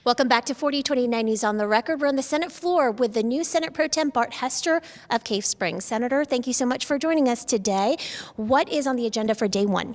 Welcome back to 4029 News on the Record. We're on the Senate floor with the new Senate Pro Tem Bart Hester of Cave Springs. Senator, thank you so much for joining us today. What is on the agenda for day one?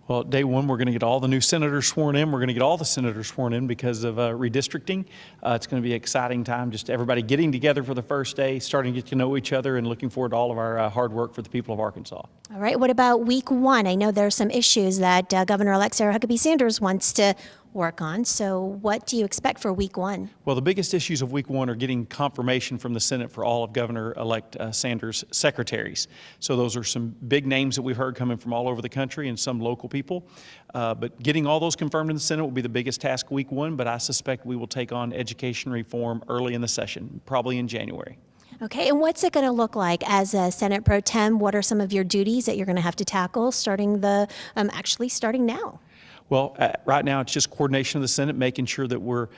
Well, day one, we're going to get all the new senators sworn in. We're going to get all the senators sworn in because of redistricting. It's going to be an exciting time, just everybody getting together for the first day, starting to get to know each other, and looking forward to all of our hard work for the people of Arkansas. All right, what about week one? I know there are some issues that Governor-elect Sarah Huckabee Sanders wants to work on. So what do you expect for week one? Well, the biggest issues of week one are getting confirmation from the Senate for all of Governor-elect Sanders' secretaries. So those are some big names that we've heard coming from all over the country and some local people. But getting all those confirmed in the Senate will be the biggest task week one, but I suspect we will take on education reform early in the session, probably in January. Okay, and what's it going to look like as a Senate Pro Tem? What are some of your duties that you're going to have to tackle starting starting now? Well, right now it's just coordination of the Senate, making sure that we're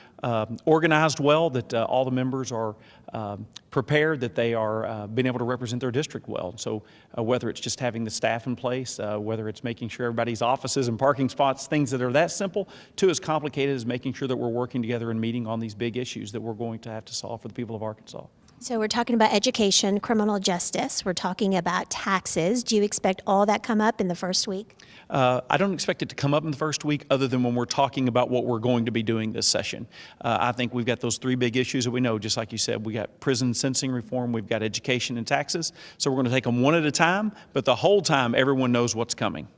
organized well, that all the members are prepared, that they are being able to represent their district well. So whether it's just having the staff in place, whether it's making sure everybody's offices and parking spots, things that are that simple, to as complicated as making sure that we're working together and meeting on these big issues that we're going to have to solve for the people of Arkansas. So we're talking about education, criminal justice. We're talking about taxes. Do you expect all that come up in the first week? I don't expect it to come up in the first week other than when we're talking about what we're going to be doing this session. I think we've got those three big issues that we know, just like you said. We got prison sentencing reform, we've got education and taxes. So we're going to take them one at a time, but the whole time everyone knows what's coming.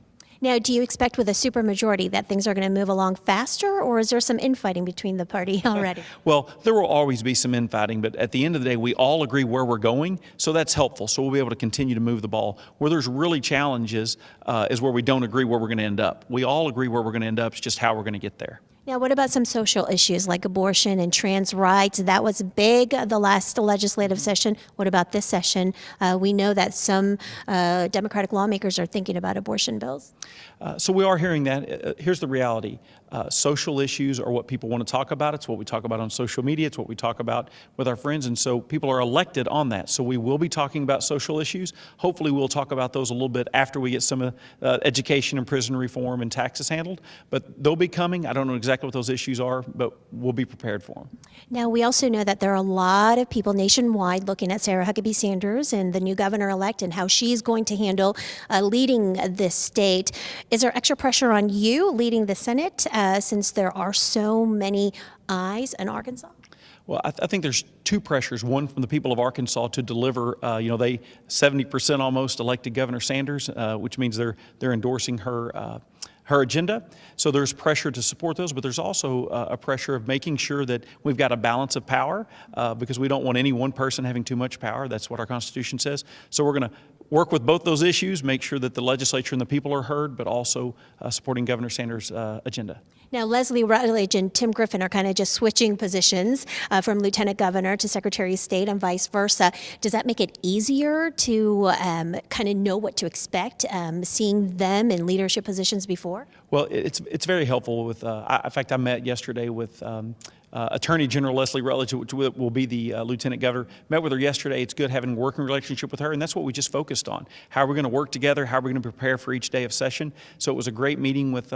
Now, do you expect with a supermajority that things are going to move along faster, or is there some infighting between the party already? Well, there will always be some infighting, but at the end of the day, we all agree where we're going, so that's helpful. So we'll be able to continue to move the ball. Where there's really challenges is where we don't agree where we're going to end up. We all agree where we're going to end up, it's just how we're going to get there. Now, what about some social issues like abortion and trans rights? That was big the last legislative session. What about this session? We know that some Democratic lawmakers are thinking about abortion bills. So we are hearing that. Here's the reality. Social issues are what people want to talk about. It's what we talk about on social media. It's what we talk about with our friends. And so people are elected on that. So we will be talking about social issues. Hopefully we'll talk about those a little bit after we get some education and prison reform and taxes handled. But they'll be coming. I don't know exactly what those issues are, but we'll be prepared for them. Now, we also know that there are a lot of people nationwide looking at Sarah Huckabee Sanders and the new governor-elect and how she's going to handle leading this state. Is there extra pressure on you leading the Senate since there are so many eyes in Arkansas? Well, I think there's two pressures. One from the people of Arkansas to deliver. They 70% almost elected Governor Sanders, which means they're endorsing her agenda. So there's pressure to support those, but there's also a pressure of making sure that we've got a balance of power because we don't want any one person having too much power. That's what our Constitution says. So we're going to work with both those issues, make sure that the legislature and the people are heard, but also supporting Governor Sanders' agenda. Now, Leslie Rutledge and Tim Griffin are kind of just switching positions from Lieutenant Governor to Secretary of State and vice versa. Does that make it easier to kind of know what to expect, seeing them in leadership positions before? Well, it's very helpful. With in fact, I met yesterday with Attorney General Leslie Rutledge, which will be the Lieutenant Governor. Met with her yesterday. It's good having a working relationship with her, and that's what we just focused on. How are we going to work together? How are we going to prepare for each day of session? So it was a great meeting with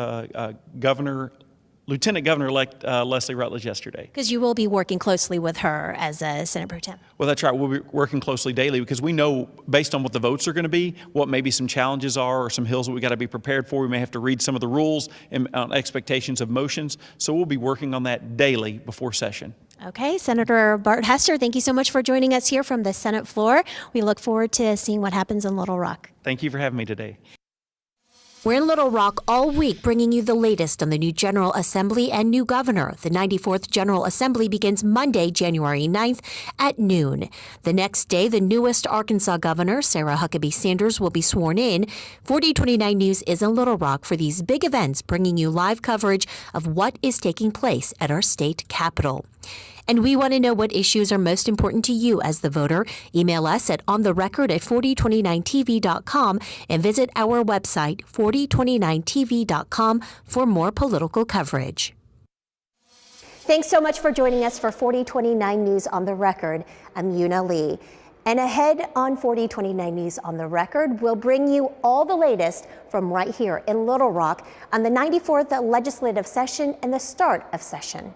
Lieutenant Governor-elect Leslie Rutledge yesterday. Because you will be working closely with her as a Senate Pro Tem. Well, that's right. We'll be working closely daily because we know, based on what the votes are going to be, what maybe some challenges are or some hills that we got to be prepared for. We may have to read some of the rules and expectations of motions. So we'll be working on that daily before session. Okay, Senator Bart Hester, thank you so much for joining us here from the Senate floor. We look forward to seeing what happens in Little Rock. Thank you for having me today. We're in Little Rock all week, bringing you the latest on the new General Assembly and new governor. The 94th General Assembly begins Monday, January 9th at noon. The next day, the newest Arkansas governor, Sarah Huckabee Sanders, will be sworn in. 4029 News is in Little Rock for these big events, bringing you live coverage of what is taking place at our state capitol. And we want to know what issues are most important to you as the voter. Email us at ontherecord@4029tv.com and visit our website, 4029tv.com, for more political coverage. Thanks so much for joining us for 4029 News on the Record. I'm Yuna Lee. And ahead on 4029 News on the Record, we'll bring you all the latest from right here in Little Rock on the 94th legislative session and the start of session.